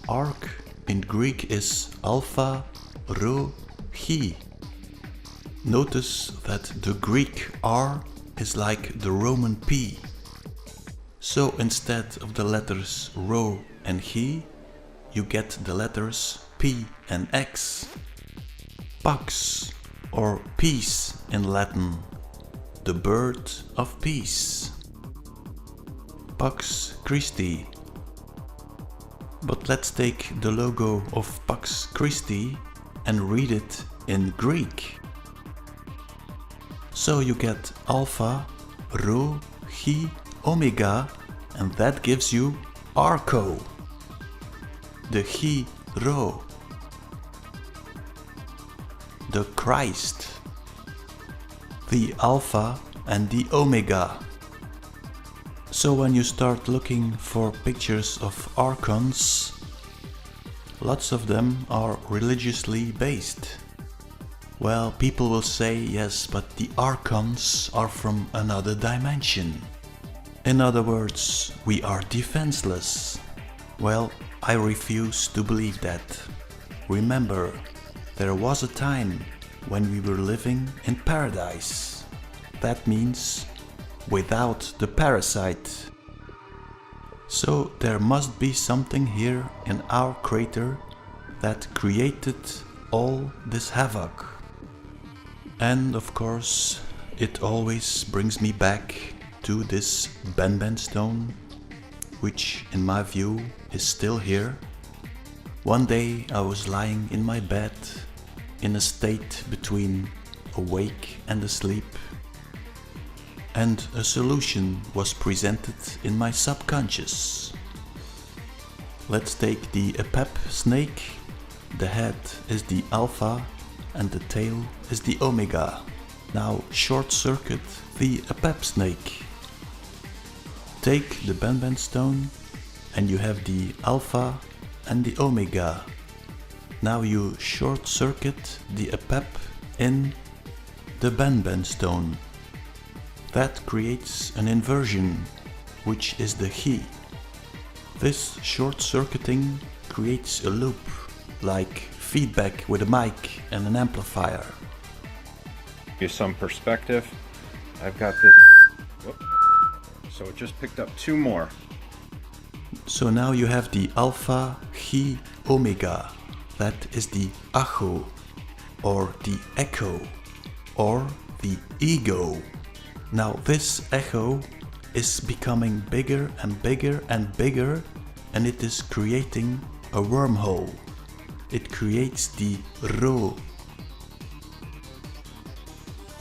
arc in Greek is alpha, rho, chi. Notice that the Greek R is like the Roman P. So instead of the letters rho and chi, you get the letters P and X. Pax, or peace in Latin, the bird of peace. Pax Christi. But let's take the logo of Pax Christi and read it in Greek. So you get alpha, rho, chi, omega, and that gives you Arco. The chi, rho. The Christ. The alpha and the omega. So when you start looking for pictures of archons, lots of them are religiously based. Well, people will say, yes, but the archons are from another dimension. In other words, we are defenseless. Well, I refuse to believe that. Remember, there was a time when we were living in paradise. That means without the parasite. So there must be something here in our crater that created all this havoc. And of course, it always brings me back to this Benben stone, which in my view is still here. One day I was lying in my bed in a state between awake and asleep, and a solution was presented in my subconscious. Let's take the Apep snake. The head is the alpha and the tail is the omega. Now short circuit the Apep snake. Take the Benben stone and you have the alpha and the omega. Now you short circuit the Apep in the Benben stone. That creates an inversion, which is the chi. This short circuiting creates a loop, like feedback with a mic and an amplifier. Give some perspective. I've got this. Whoop. So it just picked up two more. So now you have the alpha, chi, omega. That is the acho, or the echo, or the ego. Now this echo is becoming bigger and bigger and bigger, and it is creating a wormhole. It creates the Rho,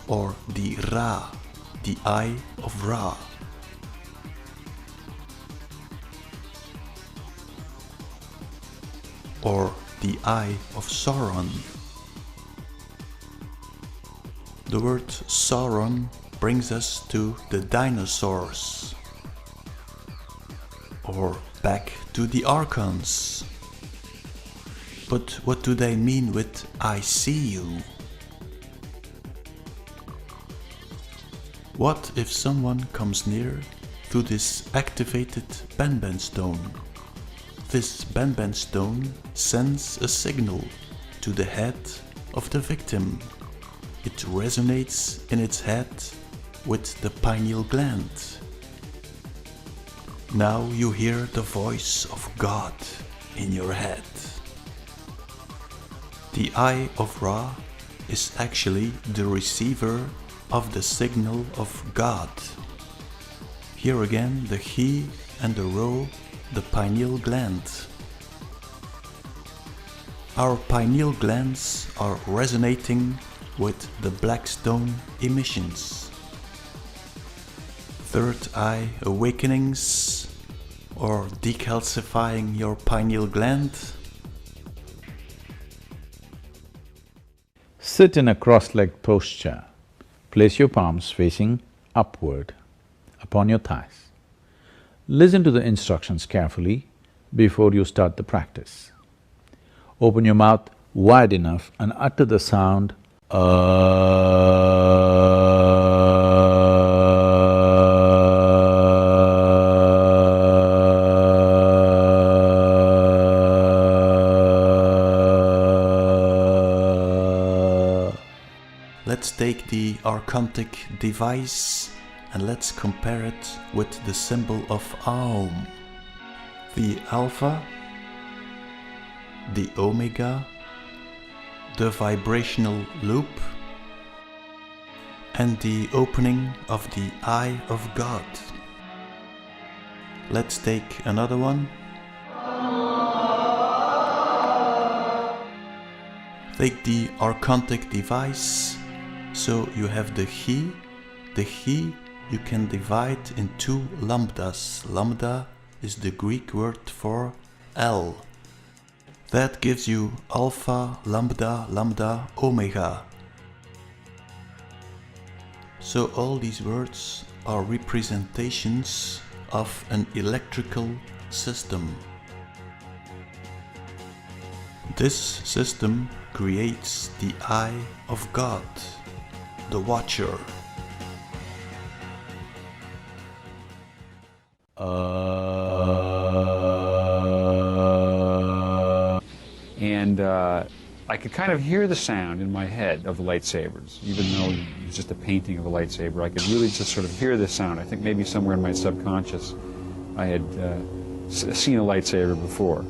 or the Ra, the eye of Ra. Or the eye of Sauron. The word Sauron brings us to the dinosaurs, or back to the archons. But what do they mean with I see you? What if someone comes near to this activated Benben stone? This Benben stone sends a signal to the head of the victim. It resonates in its head with the pineal gland. Now you hear the voice of God in your head. The eye of Ra is actually the receiver of the signal of God. Here again the chi and the rho, the pineal gland. Our pineal glands are resonating with the black stone emissions. Third eye awakenings, or decalcifying your pineal gland. Sit in a cross-legged posture. Place your palms facing upward upon your thighs. Listen to the instructions carefully before you start the practice. Open your mouth wide enough and utter the sound Let's take the archontic device and let's compare it with the symbol of Aum. The Alpha, the Omega, the vibrational loop, and the opening of the Eye of God. Let's take another one. Take the archontic device, so you have the He. The He you can divide in two lambdas. Lambda is the Greek word for L. That gives you Alpha, Lambda, Lambda, Omega. So all these words are representations of an electrical system. This system creates the Eye of God, the Watcher. And I could kind of hear the sound in my head of the lightsabers, even though it's just a painting of a lightsaber. I could really just sort of hear the sound. I think maybe somewhere in my subconscious I had seen a lightsaber before.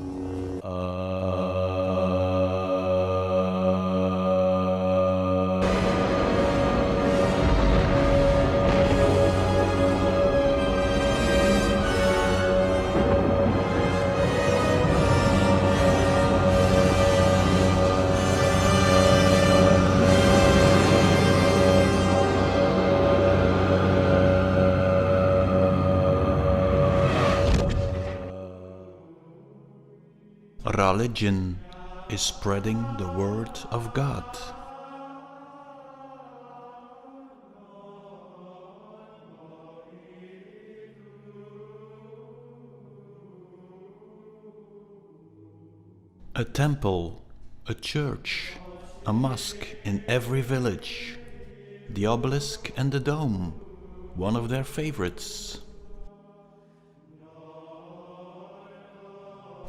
Religion is spreading the word of God. A temple, a church, a mosque in every village. The obelisk and the dome, one of their favorites.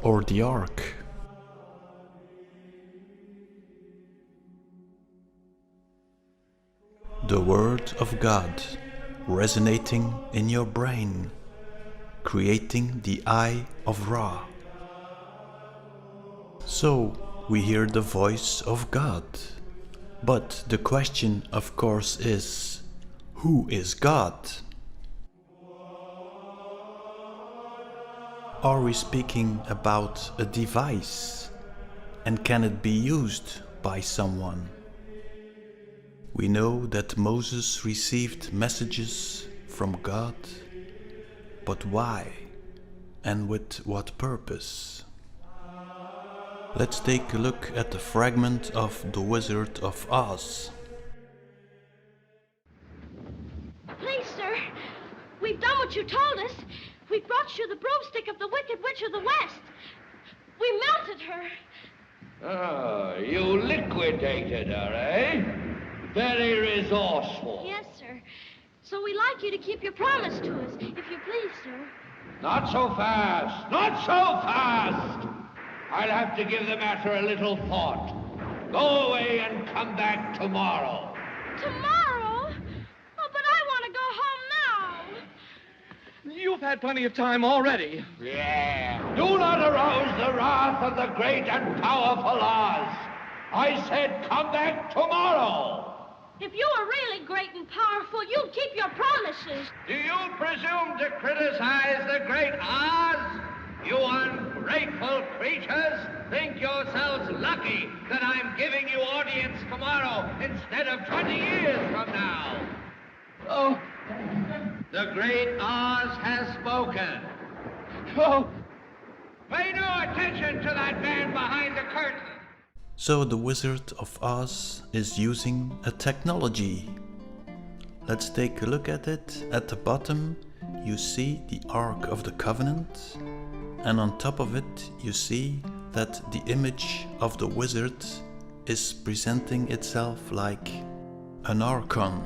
Or the Ark. The Word of God resonating in your brain, creating the Eye of Ra. So we hear the voice of God. But the question, of course, is, who is God? Are we speaking about a device? And can it be used by someone? We know that Moses received messages from God, but why? And with what purpose? Let's take a look at the fragment of The Wizard of Oz. Please, sir, we've done what you told us. We brought you the broomstick of the Wicked Witch of the West. We melted her. Oh, you liquidated her, eh? Very resourceful. Yes, sir. So we'd like you to keep your promise to us, if you please, sir. Not so fast. Not so fast. I'll have to give the matter a little thought. Go away and come back tomorrow. Tomorrow? Oh, but I want to go home now. You've had plenty of time already. Yeah. Do not arouse the wrath of the great and powerful Oz. I said come back tomorrow. If you were really great and powerful, you'd keep your promises. Do you presume to criticize the great Oz? You ungrateful creatures think yourselves lucky that I'm giving you audience tomorrow instead of 20 years from now. Oh, The great Oz has spoken. oh, Pay no attention to that man behind the curtain. So the Wizard of Oz is using a technology. Let's take a look at it. At the bottom you see the Ark of the Covenant, and on top of it you see that the image of the wizard is presenting itself like an Archon,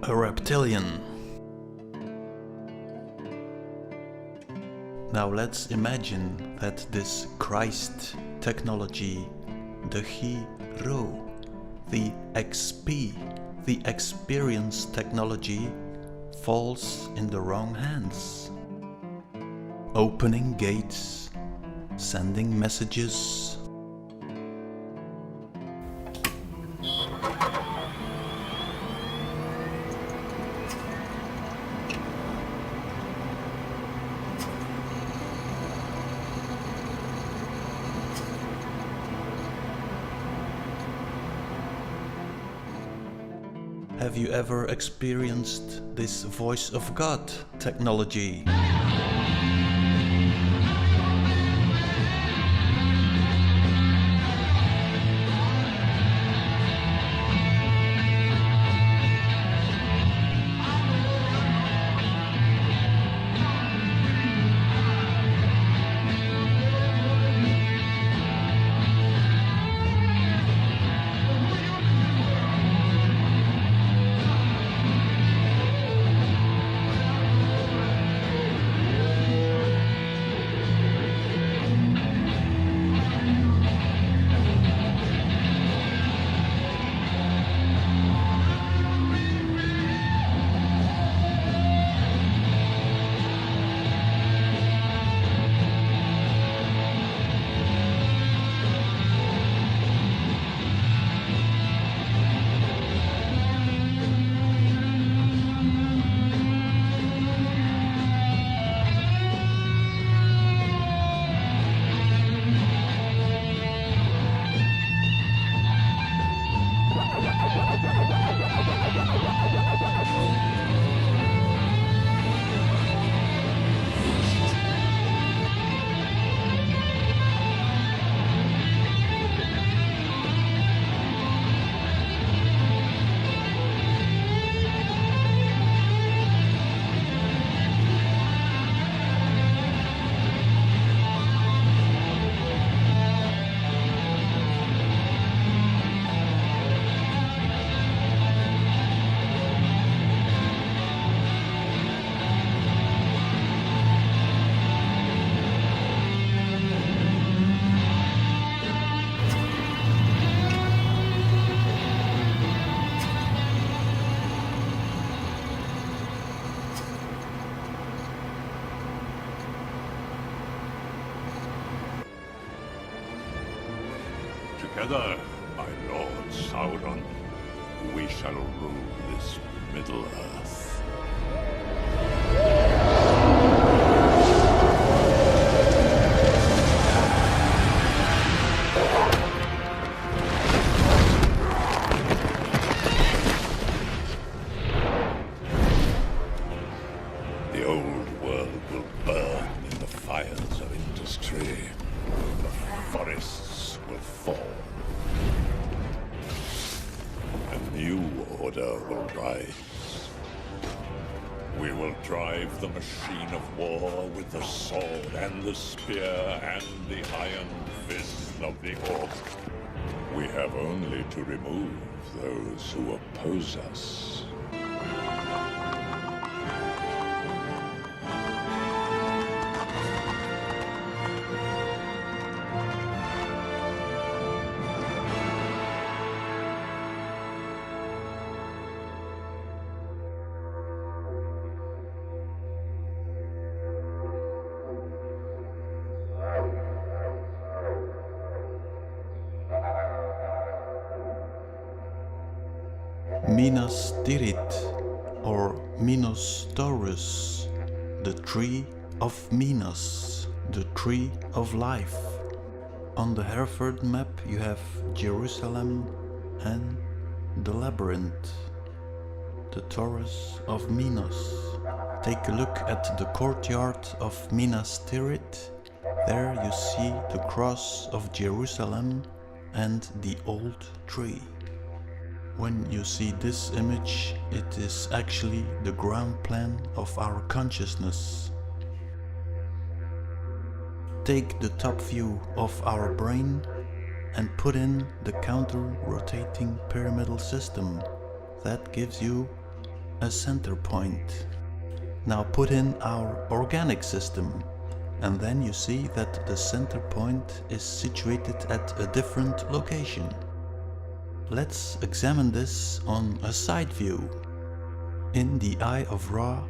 a reptilian. Now let's imagine that this Christ technology, the He-Ro, the XP, the experience technology, falls in the wrong hands. Opening gates, sending messages. Have you ever experienced this voice of God technology? Together, my lord Sauron, we shall rule this Middle-earth. The old world will burn in the fires of industry. The forests will fall. A new order will rise. We will drive the machine of war with the sword and the spear and the iron fist of the orc. We have only to remove those who oppose us. Minas Tirith, or Minos Taurus, the tree of Minas, the tree of life. On the Hereford map you have Jerusalem and the labyrinth, the Taurus of Minos. Take a look at the courtyard of Minas Tirith. There you see the cross of Jerusalem and the old tree. When you see this image, it is actually the ground plan of our consciousness. Take the top view of our brain and put in the counter-rotating pyramidal system. That gives you a center point. Now put in our organic system, and then you see that the center point is situated at a different location. let's examine this on a side view. In the Eye of Ra,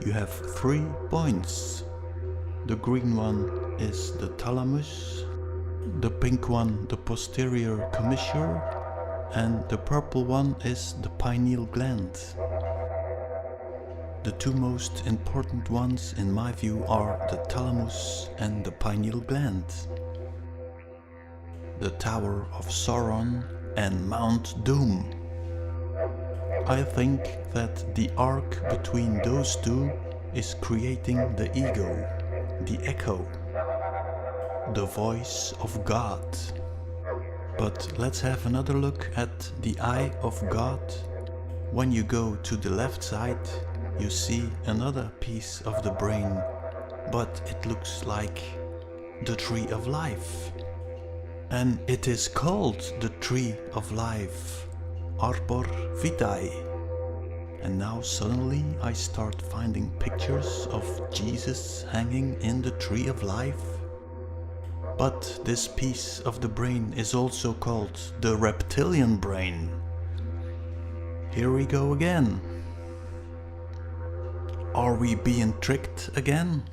you have 3 points. The green one is the thalamus, the pink one the posterior commissure, and the purple one is the pineal gland. The 2 most important ones in my view are the thalamus and the pineal gland. The Tower of Sauron and Mount Doom. I think that the arc between those 2 is creating the ego, the echo, the voice of God. But let's have another look at the Eye of God. When you go to the left side, you see another piece of the brain, but it looks like the Tree of Life. And it is called the Tree of Life, Arbor Vitae. And now suddenly I start finding pictures of Jesus hanging in the Tree of Life. But this piece of the brain is also called the reptilian brain. Here we go again. Are we being tricked again?